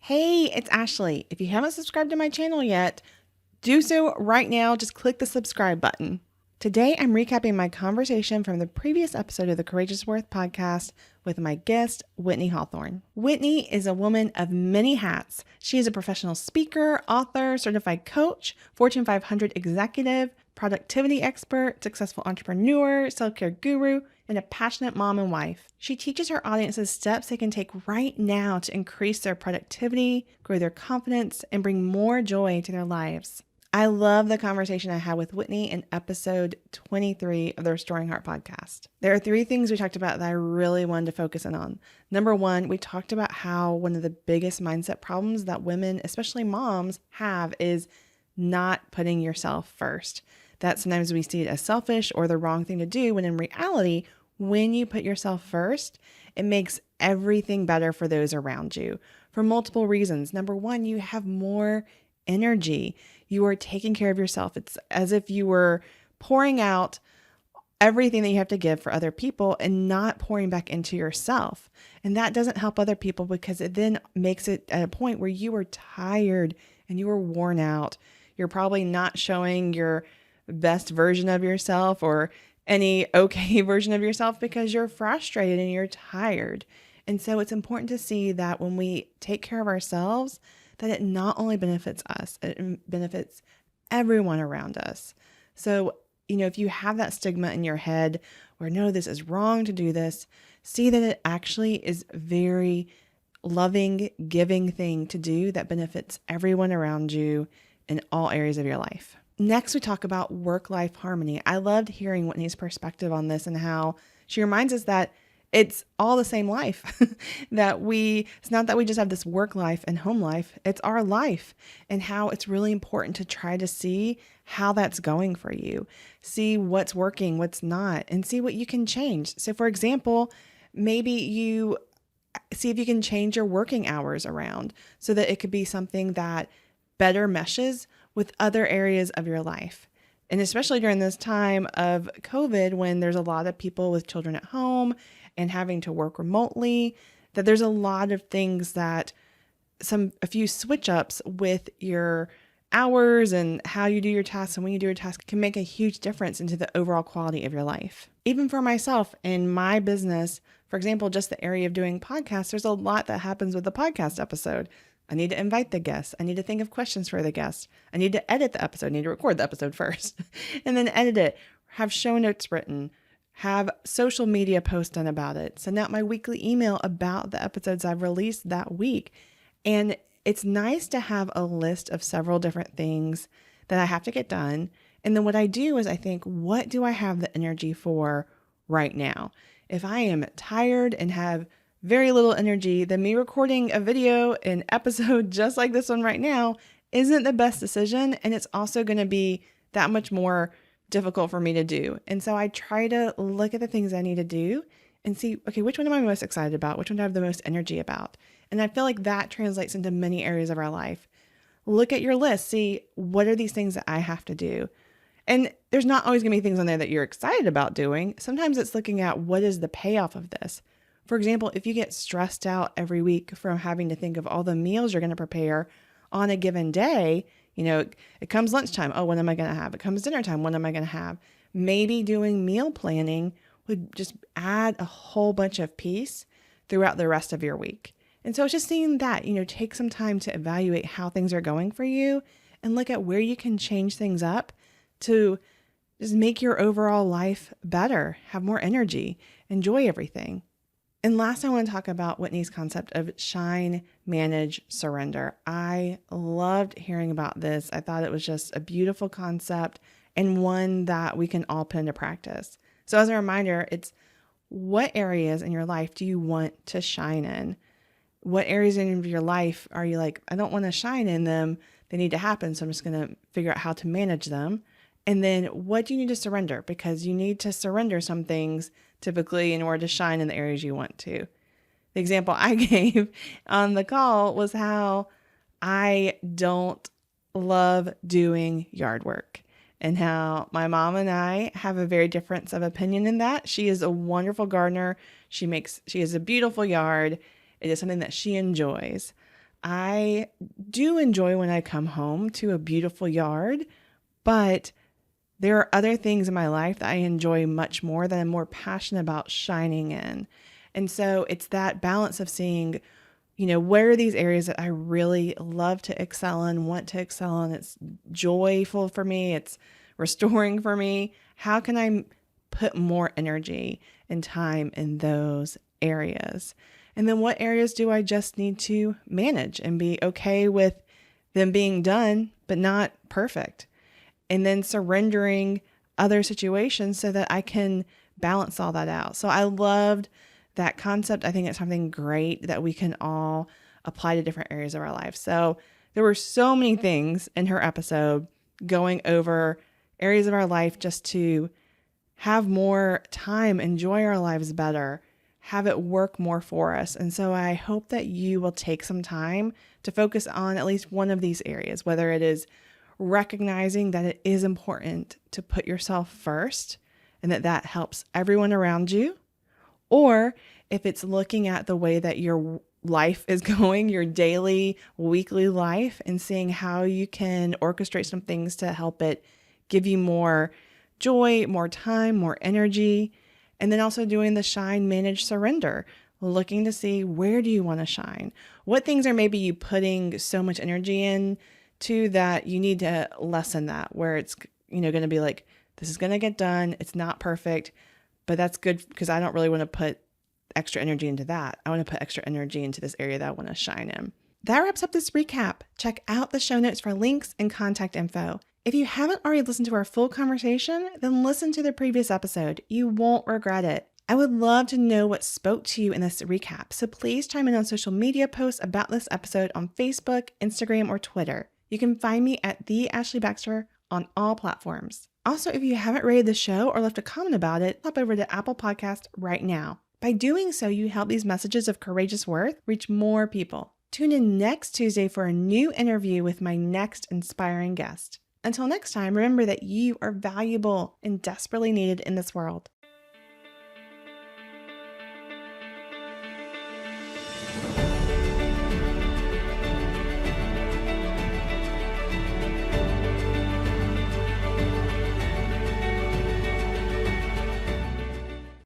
Hey, it's Ashley. If you haven't subscribed to my channel yet, do so right now. Just click the subscribe button. Today, I'm recapping my conversation from the previous episode of the Courageous Worth podcast with my guest, Whitnee Hawthorne. Whitnee is a woman of many hats. She is a professional speaker, author, certified coach, Fortune 500 executive, productivity expert, successful entrepreneur, self-care guru, and a passionate mom and wife. She teaches her audiences steps they can take right now to increase their productivity, grow their confidence, and bring more joy to their lives. I love the conversation I had with Whitnee in episode 23 of the Restoring Heart podcast. There are 3 things we talked about that I really wanted to focus in on. Number 1, we talked about how one of the biggest mindset problems that women, especially moms, have is not putting yourself first. That sometimes we see it as selfish or the wrong thing to do, when in reality, when you put yourself first, it makes everything better for those around you for multiple reasons. Number 1, you have more energy. You are taking care of yourself. It's as if you were pouring out everything that you have to give for other people and not pouring back into yourself. And that doesn't help other people because it then makes it at a point where you are tired and you are worn out. You're probably not showing your best version of yourself or any okay version of yourself because you're frustrated and you're tired. And so it's important to see that when we take care of ourselves, that it not only benefits us, it benefits everyone around us. So, if you have that stigma in your head where, no, this is wrong to do this, see that it actually is very loving, giving thing to do that benefits everyone around you in all areas of your life. Next, we talk about work-life harmony. I loved hearing Whitnee's perspective on this and how she reminds us that it's all the same life, it's not that we just have this work life and home life, it's our life, and how it's really important to try to see how that's going for you, see what's working, what's not, and see what you can change. So for example, maybe you see if you can change your working hours around so that it could be something that better meshes with other areas of your life. And especially during this time of COVID, when there's a lot of people with children at home and having to work remotely, that there's a lot of things that a few switch ups with your hours and how you do your tasks and when you do your tasks can make a huge difference into the overall quality of your life. Even for myself in my business, for example, just the area of doing podcasts, there's a lot that happens with the podcast episode. I need to invite the guests. I need to think of questions for the guests. I need to edit the episode. I need to record the episode first and then edit it, have show notes written, have social media posts done about it, send out my weekly email about the episodes I've released that week. And it's nice to have a list of several different things that I have to get done. And then what I do is I think, what do I have the energy for right now? If I am tired and have very little energy, then me recording a video, an episode just like this one right now isn't the best decision. And it's also going to be that much more difficult for me to do. And so I try to look at the things I need to do and see, okay, which one am I most excited about? Which one do I have the most energy about? And I feel like that translates into many areas of our life. Look at your list, see what are these things that I have to do? And there's not always going to be things on there that you're excited about doing. Sometimes it's looking at what is the payoff of this. For example, if you get stressed out every week from having to think of all the meals you're going to prepare on a given day, it comes lunchtime. Oh, what am I going to have? It comes dinner time. What am I going to have? Maybe doing meal planning would just add a whole bunch of peace throughout the rest of your week. And so it's just seeing that, take some time to evaluate how things are going for you and look at where you can change things up to just make your overall life better, have more energy, enjoy everything. And last, I want to talk about Whitnee's concept of shine, manage, surrender. I loved hearing about this. I thought it was just a beautiful concept and one that we can all put into practice. So as a reminder, it's what areas in your life do you want to shine in? What areas in your life are you like, I don't want to shine in them. They need to happen. So I'm just going to figure out how to manage them. And then what do you need to surrender? Because you need to surrender some things typically in order to shine in the areas you want to. The example I gave on the call was how I don't love doing yard work and how my mom and I have a very difference of opinion in that. She is a wonderful gardener. She has a beautiful yard. It is something that she enjoys. I do enjoy when I come home to a beautiful yard, but there are other things in my life that I enjoy much more, that I'm more passionate about shining in. And so it's that balance of seeing, where are these areas that I really love to excel in, want to excel in? It's joyful for me, it's restoring for me. How can I put more energy and time in those areas? And then what areas do I just need to manage and be okay with them being done, but not perfect? And then surrendering other situations so that I can balance all that out. So I loved that concept. I think it's something great that we can all apply to different areas of our life. So there were so many things in her episode going over areas of our life just to have more time, enjoy our lives better, have it work more for us. And so I hope that you will take some time to focus on at least one of these areas, whether it is recognizing that it is important to put yourself first and that helps everyone around you, or if it's looking at the way that your life is going, your daily, weekly life, and seeing how you can orchestrate some things to help it give you more joy, more time, more energy. And then also doing the shine, manage, surrender, looking to see, where do you want to shine? What things are maybe you putting so much energy in to that you need to lessen that, where it's, going to be like, this is going to get done. It's not perfect, but that's good because I don't really want to put extra energy into that. I want to put extra energy into this area that I want to shine in. That wraps up this recap. Check out the show notes for links and contact info. If you haven't already listened to our full conversation, then listen to the previous episode. You won't regret it. I would love to know what spoke to you in this recap, so please chime in on social media posts about this episode on Facebook, Instagram, or Twitter. You can find me at The Ashley Baxter on all platforms. Also, if you haven't rated the show or left a comment about it, hop over to Apple Podcast right now. By doing so, you help these messages of courageous worth reach more people. Tune in next Tuesday for a new interview with my next inspiring guest. Until next time, remember that you are valuable and desperately needed in this world.